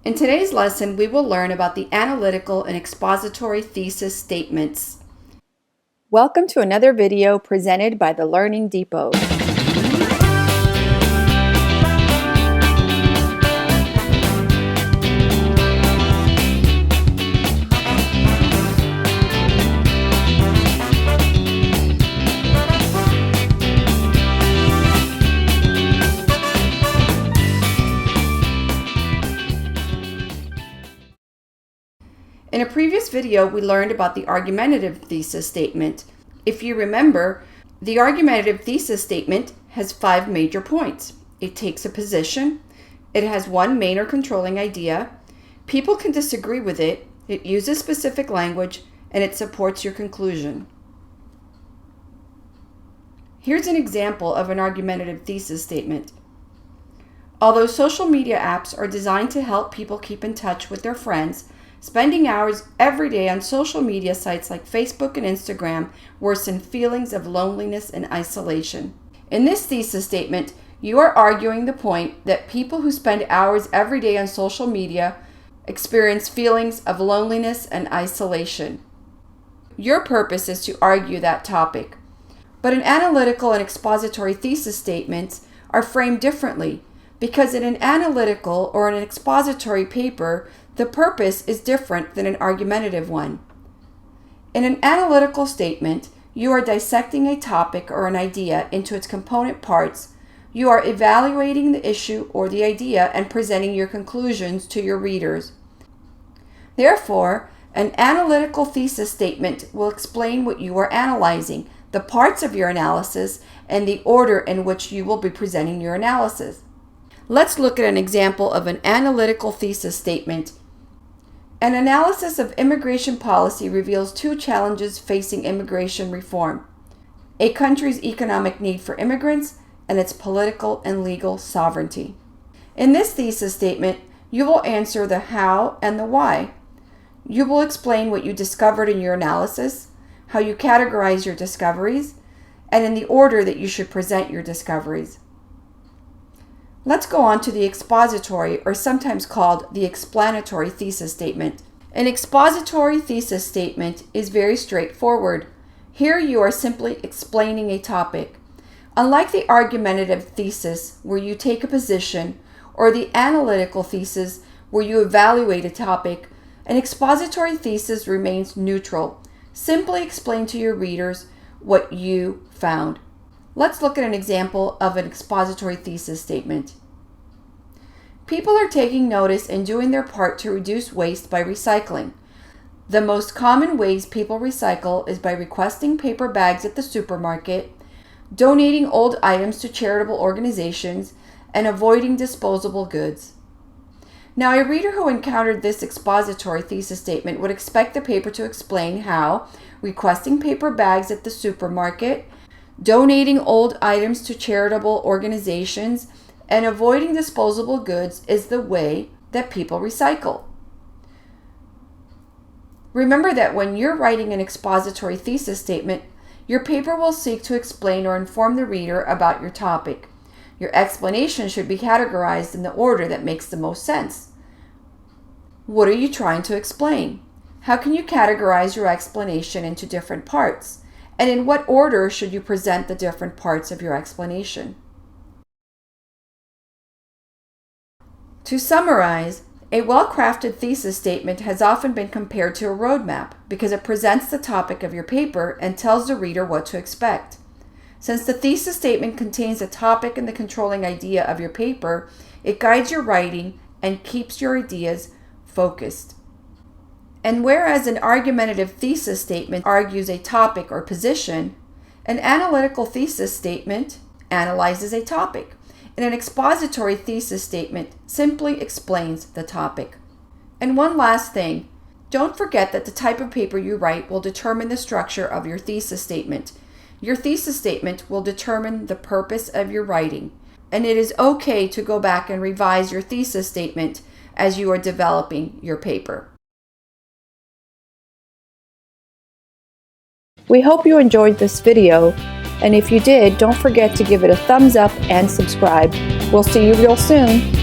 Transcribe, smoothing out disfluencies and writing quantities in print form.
In today's lesson, we will learn about the analytical and expository thesis statements. Welcome to another video presented by the Learning Depot. In a previous video, we learned about the argumentative thesis statement. If you remember, the argumentative thesis statement has 5 major points. It takes a position, it has one main or controlling idea, people can disagree with it, it uses specific language, and it supports your conclusion. Here's an example of an argumentative thesis statement. Although social media apps are designed to help people keep in touch with their friends, spending hours every day on social media sites like Facebook and Instagram worsen feelings of loneliness and isolation. In this thesis statement, you are arguing the point that people who spend hours every day on social media experience feelings of loneliness and isolation. Your purpose is to argue that topic. But an analytical and expository thesis statements are framed differently, because in an analytical or an expository paper, the purpose is different than an argumentative one. In an analytical statement, you are dissecting a topic or an idea into its component parts. You are evaluating the issue or the idea and presenting your conclusions to your readers. Therefore, an analytical thesis statement will explain what you are analyzing, the parts of your analysis, and the order in which you will be presenting your analysis. Let's look at an example of an analytical thesis statement. An analysis of immigration policy reveals 2 challenges facing immigration reform: a country's economic need for immigrants and its political and legal sovereignty. In this thesis statement, you will answer the how and the why. You will explain what you discovered in your analysis, how you categorize your discoveries, and in the order that you should present your discoveries. Let's go on to the expository, or sometimes called the explanatory thesis statement. An expository thesis statement is very straightforward. Here you are simply explaining a topic. Unlike the argumentative thesis, where you take a position, or the analytical thesis, where you evaluate a topic, an expository thesis remains neutral. Simply explain to your readers what you found. Let's look at an example of an expository thesis statement. People are taking notice and doing their part to reduce waste by recycling. The most common ways people recycle is by requesting paper bags at the supermarket, donating old items to charitable organizations, and avoiding disposable goods. Now, a reader who encountered this expository thesis statement would expect the paper to explain how requesting paper bags at the supermarket, donating old items to charitable organizations, and avoiding disposable goods is the way that people recycle. Remember that when you're writing an expository thesis statement, your paper will seek to explain or inform the reader about your topic. Your explanation should be categorized in the order that makes the most sense. What are you trying to explain? How can you categorize your explanation into different parts? And in what order should you present the different parts of your explanation? To summarize, a well-crafted thesis statement has often been compared to a roadmap because it presents the topic of your paper and tells the reader what to expect. Since the thesis statement contains the topic and the controlling idea of your paper, it guides your writing and keeps your ideas focused. And whereas an argumentative thesis statement argues a topic or position, an analytical thesis statement analyzes a topic, and an expository thesis statement simply explains the topic. And one last thing, don't forget that the type of paper you write will determine the structure of your thesis statement. Your thesis statement will determine the purpose of your writing, and it is okay to go back and revise your thesis statement as you are developing your paper. We hope you enjoyed this video, and if you did, don't forget to give it a thumbs up and subscribe. We'll see you real soon.